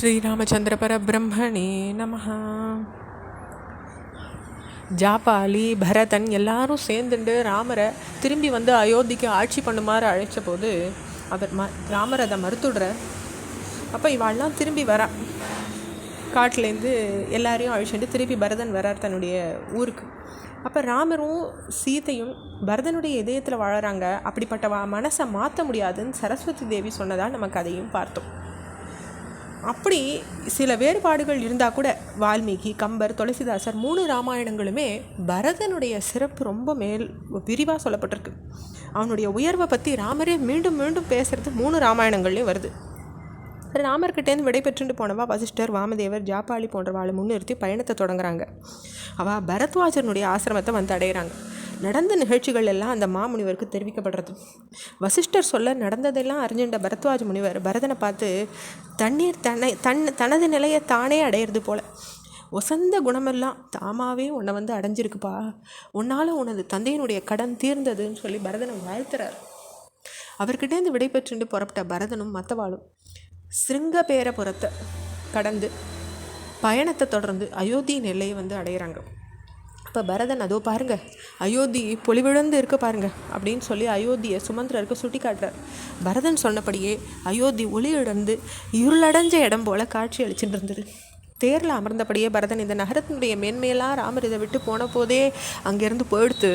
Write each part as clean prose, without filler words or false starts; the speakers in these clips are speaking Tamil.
ஸ்ரீராமச்சந்திர பரபிரம்மணே நமஹ. ஜாபாலி பரதன் எல்லாரும் சேர்ந்துட்டு ராமரை திரும்பி வந்து அயோத்திக்கு ஆட்சி பண்ணுமாறு அழைச்ச போது அவர் ராமர் அதை மறுத்துடுற. அப்போ இவாள்லாம் திரும்பி வரா, காட்டிலேருந்து எல்லாரையும் அழிச்சுட்டு திருப்பி பரதன் வரார் தன்னுடைய ஊருக்கு. அப்போ ராமரும் சீதையும் பரதனுடைய இதயத்தில் வாழறாங்க. அப்படிப்பட்ட மனசை மாற்ற முடியாதுன்னு சரஸ்வதி தேவி சொன்னதால் நம்ம கதையும் பார்த்தோம். அப்படி சில வேறுபாடுகள் இருந்தால் கூட வால்மீகி, கம்பர், துளசிதாசர் 3 ராமாயணங்களுமே பரதனுடைய சிறப்பு ரொம்ப விரிவாக சொல்லப்பட்டிருக்கு. அவனுடைய உயர்வை பற்றி ராமரே மீண்டும் மீண்டும் பேசுகிறது 3 ராமாயணங்கள்லேயும் வருது. ராமர்கிட்டேருந்து விடைபெற்றுட்டு போனவா வசிஷ்டர், வாமதேவர், ஜாபாலி போன்றவாளை முன்னிறுத்தி பயணத்தை தொடங்குறாங்க. அவள் பரத்வாஜனுடைய ஆசிரமத்தை வந்து அடைகிறாங்க. நடந்த நிகழ்ச்சிகள் எல்லாம் அந்த மாமுனிவருக்கு தெரிவிக்கப்படுறது. வசிஷ்டர் சொல்ல நடந்ததெல்லாம் அறிஞ்சின்ற பரத்வாஜ முனிவர் பரதனை பார்த்து தண்ணீர் தனது நிலையை தானே அடையிறது போல ஒசந்த குணமெல்லாம் தாமாவே உன்னை வந்து அடைஞ்சிருக்குப்பா, உன்னால் உனது தந்தையினுடைய கடன் தீர்ந்ததுன்னு சொல்லி பரதனை வாழ்த்துறார். அவர்கிட்டேருந்து விடைபெற்றுண்டு புறப்பட்ட பரதனும் மற்றவாளும் சிருங்கபேரபுரத்தை கடந்து பயணத்தை தொடர்ந்து அயோத்தி எல்லையை வந்து அடைகிறாங்க. இப்போ பரதன் அதோ பாருங்க அயோத்தி பொலிவிழந்து இருக்க பாருங்க அப்படின்னு சொல்லி அயோத்தியை சுமந்திரருக்கு சுட்டி காட்டுறார். பரதன் சொன்னபடியே அயோத்தி ஒளி இழந்து இருளடைஞ்ச இடம் போல காட்சி அளிச்சுட்டு இருந்தது. தேரில் அமர்ந்தபடியே பரதன் இந்த நகரத்தினுடைய மேன்மையெல்லாம் ராமர் இதை விட்டு போன போதே அங்கேருந்து போயிடுத்து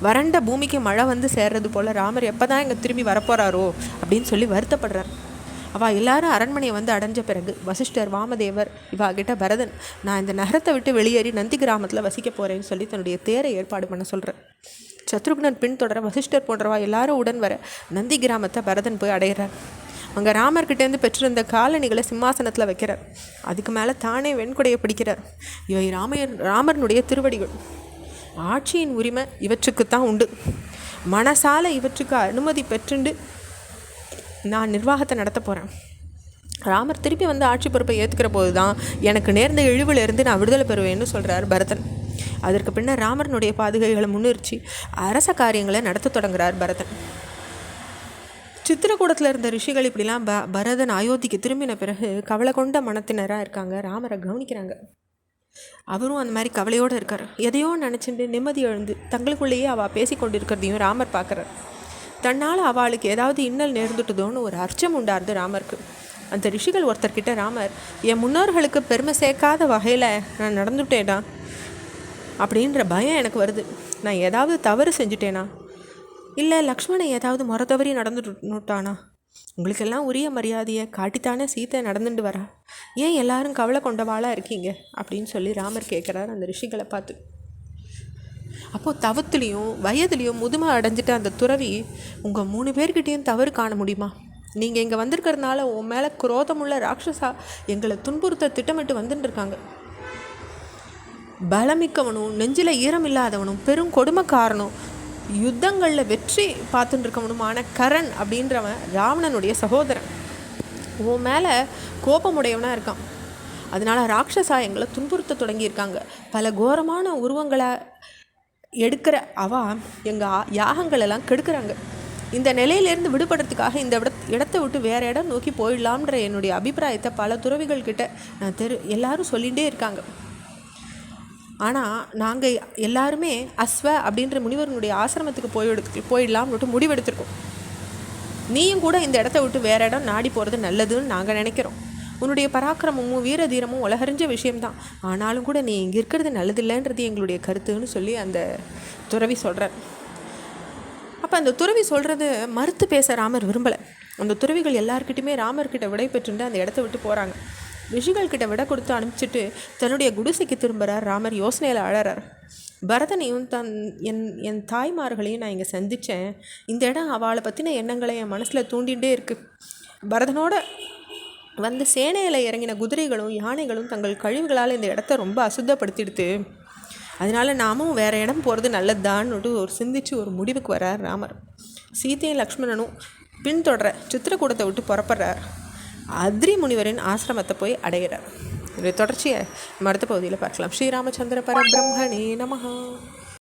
வறண்ட பூமிக்கு மழை வந்து சேர்றது போல் ராமர் எப்போ தான் இங்கே திரும்பி வரப்போகிறாரோ அப்படின்னு சொல்லி வருத்தப்படுறார். அவள் எல்லாரும் அரண்மனையை வந்து அடைஞ்ச பிறகு வசிஷ்டர், வாமதேவர் இவா கிட்ட பரதன் நான் இந்த நகரத்தை விட்டு வெளியேறி நந்தி கிராமத்தில் வசிக்க போகிறேன்னு சொல்லி தன்னுடைய தேரை ஏற்பாடு பண்ண சொல்கிறேன். சத்ருக்னன் பின்தொடர வசிஷ்டர் போன்றவா எல்லாரும் உடன் வர நந்தி கிராமத்தை பரதன் போய் அடைகிறார். அங்கே ராமர்கிட்டேருந்து பெற்றிருந்த காலணிகளை சிம்மாசனத்தில் வைக்கிறார். அதுக்கு மேலே தானே வெண்குடையை பிடிக்கிறார். இவை ராமரனுடைய திருவடிகள். ஆட்சியின் உரிமை இவற்றுக்குத்தான் உண்டு. மனசால இவற்றுக்கு அனுமதி பெற்றுண்டு நான் நிர்வாகத்தை நடத்த போகிறேன். ராமர் திருப்பி வந்து ஆட்சி பொறுப்பை ஏற்றுக்கிற போது தான் எனக்கு நேர்ந்த இழிவிலிருந்து நான் விடுதலை பெறுவேன்னு சொல்கிறார் பரதன். அதற்கு பின்னர் ராமரனுடைய பாதுகைகளை முன்னிறுத்தி அரச காரியங்களை நடத்த தொடங்குகிறார் பரதன். சித்திரக்கூடத்தில் இருந்த ரிஷிகள் இப்படிலாம் பரதன் அயோத்திக்கு திரும்பின பிறகு கவலை கொண்ட மனத்தினராக இருக்காங்க. ராமரை கவனிக்கிறாங்க. அவரும் அந்த மாதிரி கவலையோடு இருக்கார். எதையோ நினச்சிட்டு நிம்மதி எழுந்து தங்களுக்குள்ளேயே அவள் பேசி கொண்டிருக்கிறதையும் ராமர் பார்க்குறார். தன்னால் அவளுக்கு ஏதாவது இன்னல் நேர்ந்துட்டுதோன்னு ஒரு அச்சம் உண்டாருது ராமருக்கு. அந்த ரிஷிகள் ஒருத்தர்கிட்ட ராமர் என் முன்னோர்களுக்கு பெருமை சேர்க்காத வகையில் நான் நடந்துட்டேனா அப்படின்ற பயம் எனக்கு வருது. நான் ஏதாவது தவறு செஞ்சுட்டேனா, இல்லை லக்ஷ்மணன் ஏதாவது முறை தவறி நடந்துட்டானா? உங்களுக்கெல்லாம் உரிய மரியாதையை காட்டித்தானே சீத்தை நடந்துட்டு வரா, ஏன் எல்லாரும் கவலை கொண்டவாளாக இருக்கீங்க அப்படின்னு சொல்லி ராமர் கேட்குறார் அந்த ரிஷிகளை பார்த்து. அப்போது தவத்துலேயும் வயதுலேயும் முதுமை அடைஞ்சிட்ட அந்த துறவி உங்கள் 3 பேர்கிட்டையும் தவறு காண முடியுமா? நீங்கள் இங்கே வந்திருக்கிறதுனால உன் மேலே குரோதமுள்ள ராட்சசா எங்களை துன்புறுத்த திட்டமிட்டு வந்துட்டுருக்காங்க. பலமிக்கவனும் நெஞ்சில் ஈரம் இல்லாதவனும் பெரும் கொடுமைக்காரனும் யுத்தங்களில் வெற்றி பார்த்துட்டு இருக்கவனுமான கரண் அப்படின்றவன் ராவணனுடைய சகோதரன் உன் மேலே கோபமுடையவனாக இருக்கான். அதனால் ராட்சசா எங்களை துன்புறுத்த தொடங்கியிருக்காங்க. பல கோரமான உருவங்களை எடுக்கிற அவா எங்கள் யாகங்களெல்லாம் கெடுக்கிறாங்க. இந்த நிலையிலேருந்து விடுபடுறதுக்காக இந்த இடத்தை விட்டு வேறு இடம் நோக்கி போயிடலாம்ன்ற என்னுடைய அபிப்பிராயத்தை பல துறவிகள்கிட்ட நான் எல்லாரும் சொல்லிகிட்டே இருக்காங்க. ஆனால் நாங்கள் எல்லாருமே அஸ்வ அப்படின்ற முனிவர்களுடைய ஆசிரமத்துக்கு போயிடலாம்னு முடிவெடுத்திருக்கோம். நீயும் கூட இந்த இடத்த விட்டு வேறு இடம் நாடி போகிறது நல்லதுன்னு நாங்கள் நினைக்கிறோம். உன்னுடைய பராக்கிரமமும் வீர தீரமும் உலகறிஞ்ச விஷயம்தான், ஆனாலும் கூட நீ இங்கே இருக்கிறது நல்லதில்லைன்றது எங்களுடைய கருத்துன்னு சொல்லி அந்த துறவி சொல்கிறார். அப்போ அந்த துறவி சொல்கிறது மறுத்து பேச ராமர் விரும்பலை. அந்த துறவிகள் எல்லாருக்கிட்டையுமே ராமர்கிட்ட விடை பெற்றுண்டு அந்த இடத்த விட்டு போகிறாங்க. ரிஷிகள்கிட்ட விடை கொடுத்து அனுப்பிச்சிட்டு தன்னுடைய குடிசைக்கு திரும்புகிறார் ராமர். யோசனையில் அழறார். பரதனையும் என் தாய்மார்களையும் நான் இங்கே சந்தித்தேன். இந்த இடம் அவளை பற்றின எண்ணங்களை என் மனசில் தூண்டிகிட்டே இருக்குது. பரதனோட வந்து சேனையில் இறங்கின குதிரைகளும் யானைகளும் தங்கள் கழிவுகளால் இந்த இடத்த ரொம்ப அசுத்தப்படுத்திடுது. அதனால் நாமும் வேறு இடம் போகிறது நல்லதுதான்னு ஒரு சிந்திச்சு ஒரு முடிவுக்கு வர்றார் ராமர். சீதையும் லக்ஷ்மணனும் பின்தொடர சித்திரக்கூடத்தை விட்டு புறப்படுறார். அத்ரி முனிவரின் ஆசிரமத்தை போய் அடைகிறார். இதோடைய தொடர்ச்சியை அடுத்த பகுதியில் பார்க்கலாம். ஸ்ரீராமச்சந்திர பரபிரம்மணே நமஹ.